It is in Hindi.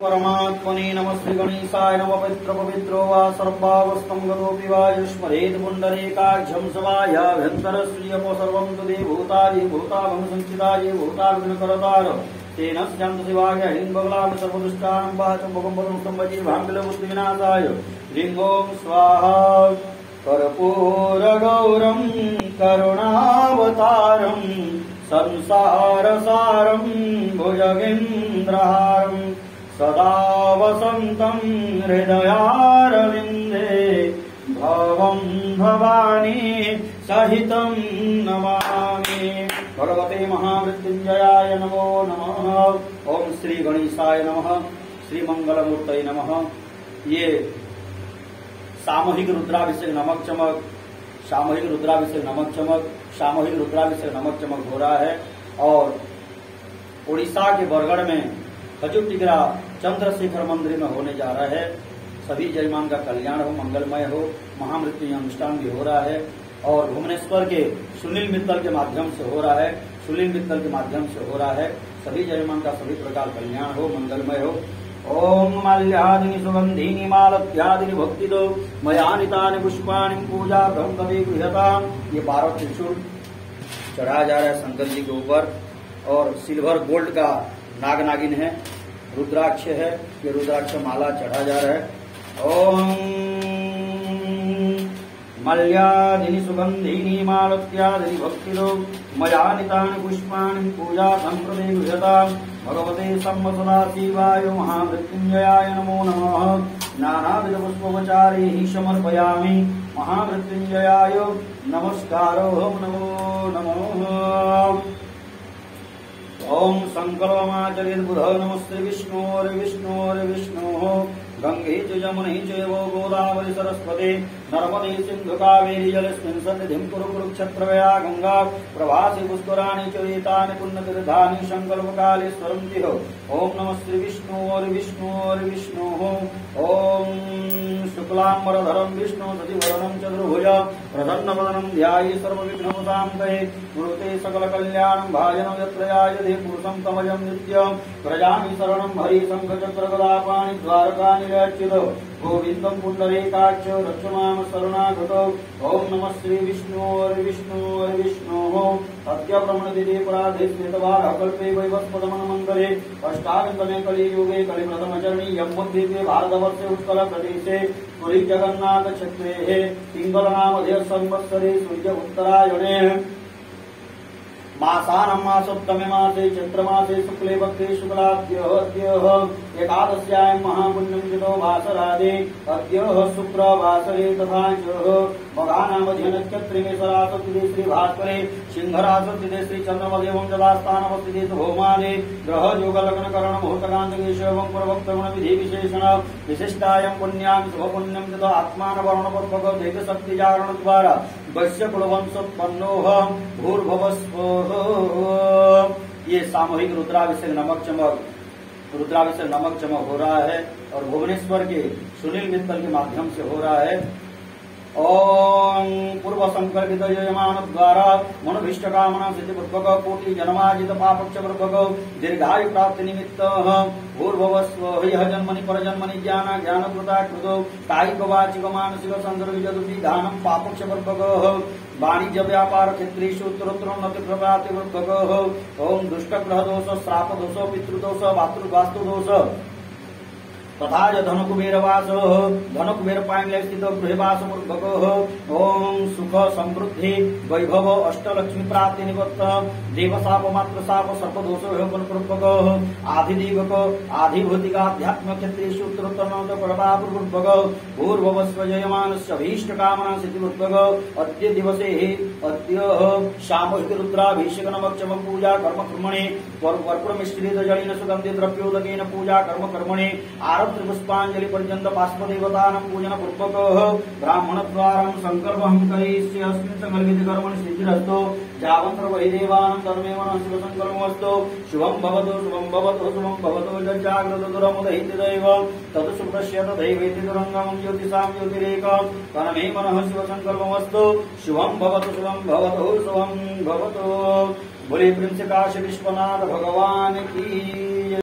परमात्मने नमस्ते गणेशाय नम पवित्र पवित्रो वा सर्वावस्थं गतोऽपि वा युष्मरेत् पुण्डरीकाक्षं समायाभ्यन्तरश्रियमो सर्वं तदे भूतानि भूताभं संचिताये भूताग्निकरतार तेन स्यान्त शिवाय ह्रीं बगलां सर्वदुष्टानां वाचं भगवं संवजी भाङ्गलबुद्धिविनाशाय ह्रीं ॐ स्वाहा कर्पूरगौरं करुणावतारं संसारसारं भुजगेन्द्रहारं सदा वसन्तं हृदयारविन्दे भवं भवानी सहितं नमामि। भगवते महामृत्युंजयाय नमो नमः। ओम श्री गणेशाय नमः, श्री मंगलमूर्तये नमः। ये सामूहिक रुद्राभिषेक नमक चमक, सामूहिक रुद्राभिषेक नमक चमक, सामूहिक रुद्राभिषेक नमक चमक हो रहा है और उड़ीसा के बरगढ़ में खजूर टिकरा चंद्रशेखर मंदिर में होने जा रहा है। सभी जयमान का कल्याण हो, मंगलमय हो, महामृत्यु अनुष्ठान भी हो रहा है और भुवनेश्वर के सुनील मित्तल के माध्यम से हो रहा है, सुनील मित्तल के माध्यम से हो रहा है। सभी जयमान का सभी प्रकार कल्याण हो, मंगलमय हो। ओम माल्यादिनी सुगंधिनी मालत्यादिनी भक्तिदो मयानितानि पुष्पाणि पूजा ब्रह्मवे गृहताम। ये 12 त्रिशूल चढ़ाया जा रहा है शंकर जी के ऊपर और सिल्वर गोल्ड का नाग नागिन है, रुद्राक्ष है, ये रुद्राक्ष माला चढ़ा जा रहा है। ओम मल्यादिनी सुगंधिनी मालत्यादिनी भक्तिदो मयानितानि पुष्पाणि पूजा संप्रदे गृहताम। भगवते सदाशिवाय महामृत्युंजयाय नमो नमः। नानाविध पुष्पोपचारैः समर्पयामि महामृत्युंजयाय नमस्कारो नमो नमः। ओम संकल्पमाचरेत् बुधः नमस्ते विष्णोर्विष्णोर्विष्णोः। गंगे च यमुने चैव गोदावरी सरस्वती नर्मदे सिंधु कावेरी जलेऽस्मिन् सन्निधिं कुरु कुरुक्षेत्रवया गंगा प्रभासे पुष्कराणि च एतानि पुण्यतीर्थानि संकल्पकाले स्मरन्ति। ओम नमः श्री विष्णोर्विष्णोर्विष्णोः। ओम शुक्लाम्बरधरं विष्णु शशिवर्णं चतुर्भुज प्रसन्नवदनं ध्यायेत् सर्वविघ्नोपशान्तये। कुरुते सकलकल्याणं भाजनं यत्र यायते पुरुषं तमजं नित्यं। व्रजामि शरणं हरि शङ्खचक्रगदापाणि द्वारकानि रक्षित गोविन्दं पुण्डरीकाक्ष रक्ष मां शरणागतौ। ओम नमः श्री विष्णोर्विष्णोर्विष्णोः। अद्य ब्रह्मणदिने पराधे श्वेतवारः कल्पे वैवस्वतमन्वन्तरे अष्टाविंशमे कलियुगे कलिप्रथमचरणी यमुद्दीपे भारतवर्षे उत्कलप्रदेशे पुरी जगन्नाथ क्षेत्रे पिङ्गलनामधेय संवत्सरे सूर्य उत्तरायणे मासानं मासोत्तमे मासे चैत्रमासे शुक्ले पक्षे शुक्लाद्यः एकादश्यां महापुण्यं चितो वासरादे अद्यः शुक्रवासरे तथा च मघानामधे नक्षत्रे मेषरासस्थिते श्री भास्करे सिंहरासस्थिते श्री चन्द्रमदेवं जलास्थानवस्थिते भौमादे ग्रह योग लग्न करण मुहूर्तकान्तकेशवं पूर्वोक्तगुण विधि विशेषण विशिष्टायां पुण्यां शुभपुण्यं चितो आत्मानवरणपूर्वक देवशक्ति जागरण द्वारा वैश्य कुलवंशोत्पन्नोः भूर्भुवस्व। ये सामूहिक रुद्राभिषेक नमक चमक हो रहा है और भुवनेश्वर के सुनील मित्तल के माध्यम से हो रहा है। ओम पूर्व संकल्पित यजमान द्वारा मनोभीष्ट कामना सिद्धिपूर्वक कोटि जन्मार्जित पापक्षपूर्वक दीर्घायु प्राप्ति निमित्त भूर्भुवस्व। यह जन्मनि परजन्मनि ज्ञानकृता कृतो कायिक वाचिक मानसिक संदर्भ दानं पापक्षपूर्वक वाणिज्य व्यापार क्षेत्रेषु उत्तरोत्तरोन्नति प्रप्राप्तिपूर्वक। ओम दुष्टग्रह दोष श्राप दोष पितृदोष वास्तुदोष तथा धनुकुबेरवास धनुकुबेर पाण्ड्य स्थित गृहवास पूर्वक। ओम सुख समृद्धि वैभव अष्टलक्ष्मी प्राप्ति निमित्त देवशाप मातृशाप सर्पदोष पूर्वक आधिदेवक आधिभौतिक आध्यात्म क्षेत्रेषु उत्तरोत्तरोन्नति प्रभावपूर्वक भूर्भुवस्व जयमानस्य अभीष्ट कामना सिद्धिपूर्वक। अद्य दिवसे अद्य सामूहिक रुद्राभिषेक नमक चमक पूजा कर्म कर्मणि कर्पूरमिश्रित जलेन सुगंधि द्रव्योदकेन पूजा कर्म कर्मणि पुष्पांजलि पर्यंत बाष्पदेवतानां पूजन पूर्वक ब्राह्मण द्वारा संकल्पं करिष्ये। अस्मिन् संकल्पिते कर्मणि सिद्धिरस्तु यावन्त वै देवानां कर्मेव शिव संकल्पमस्तु। शुभं भवतु शुभं भवतु शुभं भवतु जाग्रत दुरमुदहित दैवं तत् सुप्रस्य तदैवेति दुरंगमं ज्योतिषां ज्योतिरेकं कर्मे मनः शिव संकल्पमस्तु। शुभं भवतु शुभं भवतु शुभं भवतु। बोले प्रिंस काशी विश्वनाथ भगवान की।